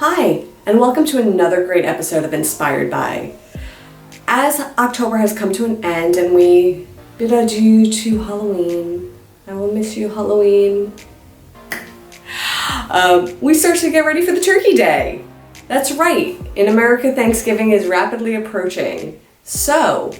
Hi, and welcome to another great episode of Inspired By. As October has come to an end and we bid adieu to Halloween, I will miss you, Halloween. We start to get ready for the Turkey Day. That's right, in America, Thanksgiving is rapidly approaching. So,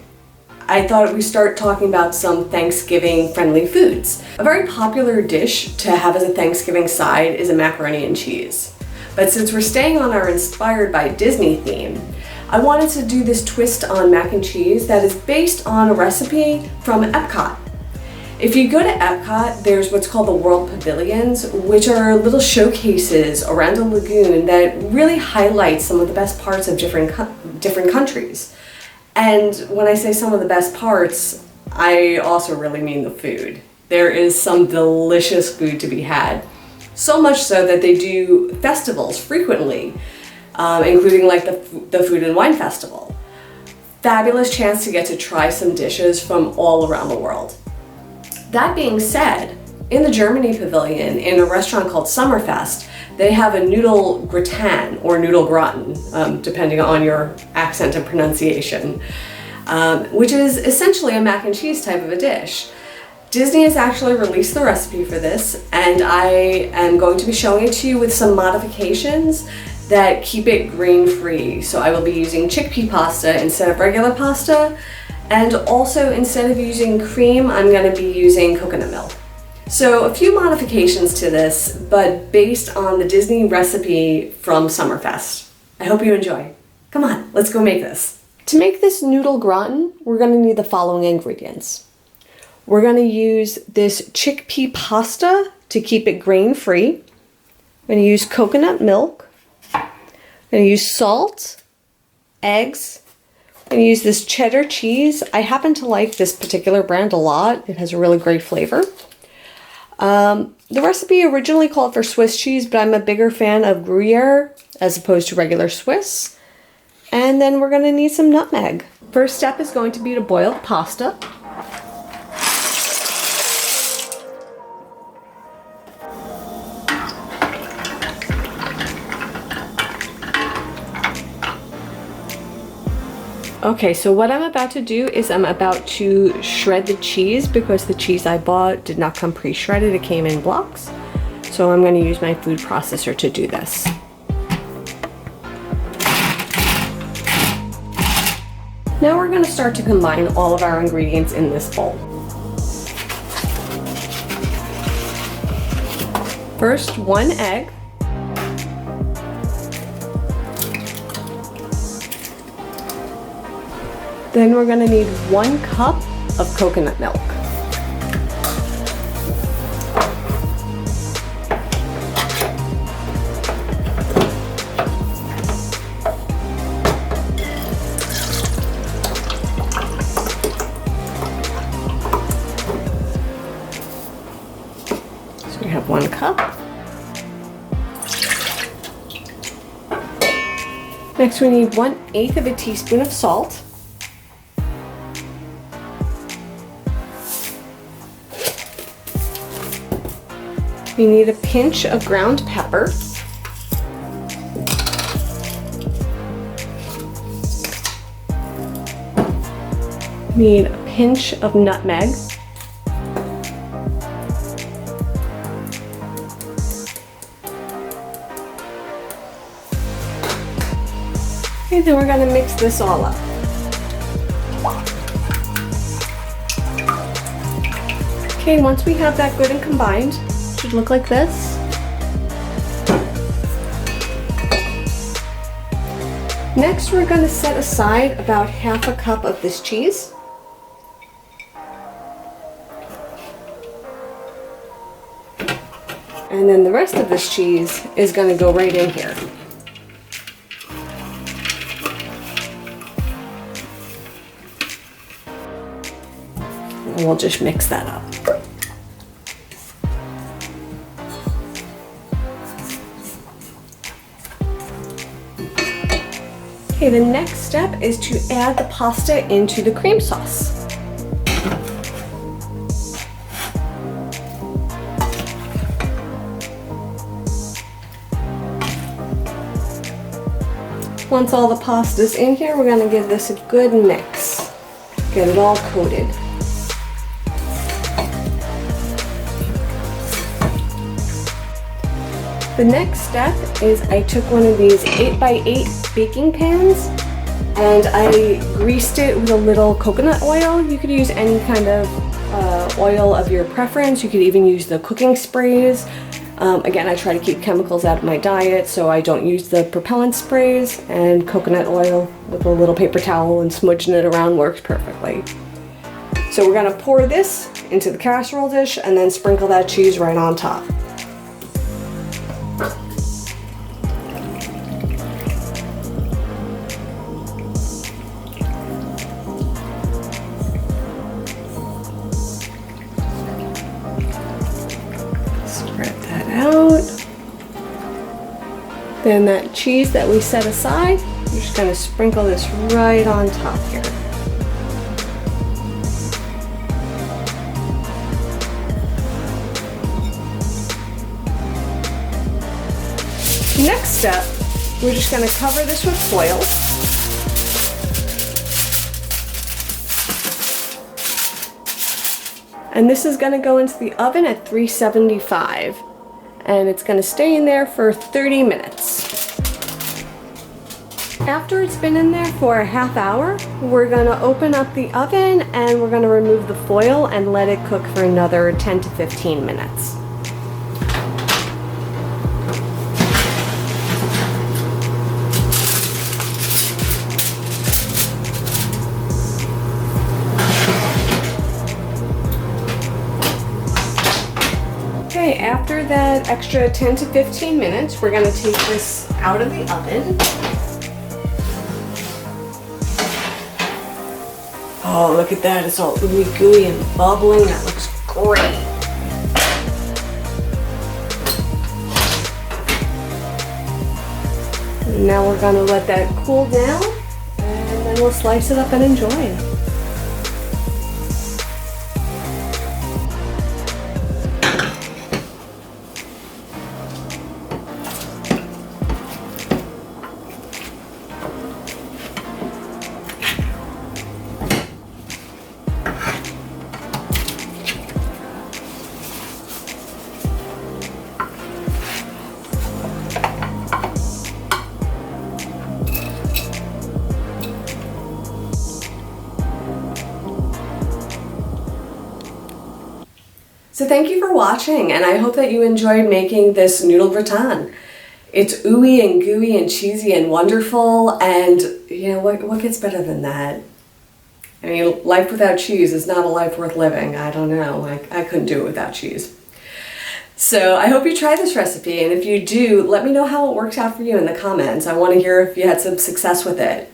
I thought we'd start talking about some Thanksgiving-friendly foods. A very popular dish to have as a Thanksgiving side is a macaroni and cheese. But since we're staying on our Inspired by Disney theme, I wanted to do this twist on mac and cheese that is based on a recipe from Epcot. If you go to Epcot, there's what's called the World Pavilions, which are little showcases around the lagoon that really highlight some of the best parts of different countries. And when I say some of the best parts, I also really mean the food. There is some delicious food to be had. So much so that they do festivals frequently, including like the Food and Wine Festival. Fabulous chance to get to try some dishes from all around the world. That being said, in the Germany Pavilion, in a restaurant called Sommerfest, they have a Noodle Gratin or Noodle Gratin, depending on your accent and pronunciation, which is essentially a mac and cheese type of a dish. Disney has actually released the recipe for this, and I am going to be showing it to you with some modifications that keep it grain-free. So I will be using chickpea pasta instead of regular pasta, and also instead of using cream, I'm going to be using coconut milk. So a few modifications to this, but based on the Disney recipe from Sommerfest. I hope you enjoy. Come on, let's go make this. To make this noodle gratin, we're going to need the following ingredients. We're going to use this chickpea pasta to keep it grain-free. I'm going to use coconut milk. I'm going to use salt, eggs. I'm going to use this cheddar cheese. I happen to like this particular brand a lot. It has a really great flavor. The recipe originally called for Swiss cheese, but I'm a bigger fan of Gruyere as opposed to regular Swiss. And then we're going to need some nutmeg. First step is going to be to boil the pasta. Okay, so what I'm about to do is I'm about to shred the cheese because the cheese I bought did not come pre-shredded, it came in blocks. So I'm going to use my food processor to do this. Now we're going to start to combine all of our ingredients in this bowl. First, 1 egg. Then we're going to need 1 cup of coconut milk. So we have 1 cup. Next we need 1/8 of a teaspoon of salt. We need a pinch of ground pepper. We need a pinch of nutmeg. And then we're going to mix this all up. Okay, once we have that good and combined, should look like this. Next, we're going to set aside about 1/2 cup of this cheese. And then the rest of this cheese is going to go right in here. And we'll just mix that up. Okay, the next step is to add the pasta into the cream sauce. Once all the pasta's in here, we're gonna give this a good mix. Get it all coated. The next step is I took one of these 8x8 baking pans and I greased it with a little coconut oil. You could use any kind of oil of your preference. You could even use the cooking sprays. Again, I try to keep chemicals out of my diet, so I don't use the propellant sprays, and coconut oil with a little paper towel and smudging it around works perfectly. So we're gonna pour this into the casserole dish and then sprinkle that cheese right on top. Spread that out. Then that cheese that we set aside, you're just gonna sprinkle this right on top here. Next step, we're just gonna cover this with foil. And this is gonna go into the oven at 375. And it's gonna stay in there for 30 minutes. After it's been in there for a half hour, we're gonna open up the oven and we're gonna remove the foil and let it cook for another 10 to 15 minutes. Okay, after that extra 10 to 15 minutes, we're gonna take this out of the oven. Oh, look at that, it's all ooey gooey and bubbling. That looks great. And now we're gonna let that cool down and then we'll slice it up and enjoy it. So thank you for watching, and I hope that you enjoyed making this noodle gratin. It's ooey and gooey and cheesy and wonderful, and you know, what gets better than that? I mean, life without cheese is not a life worth living. I don't know, I couldn't do it without cheese. So I hope you try this recipe, and if you do, let me know how it works out for you in the comments. I want to hear if you had some success with it.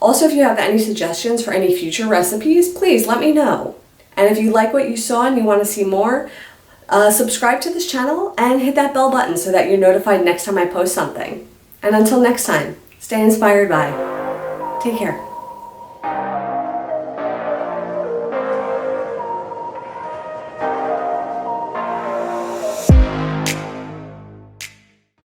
Also, if you have any suggestions for any future recipes, please let me know. And if you like what you saw and you want to see more, subscribe to this channel and hit that bell button so that you're notified next time I post something. And until next time, stay inspired by. Take care.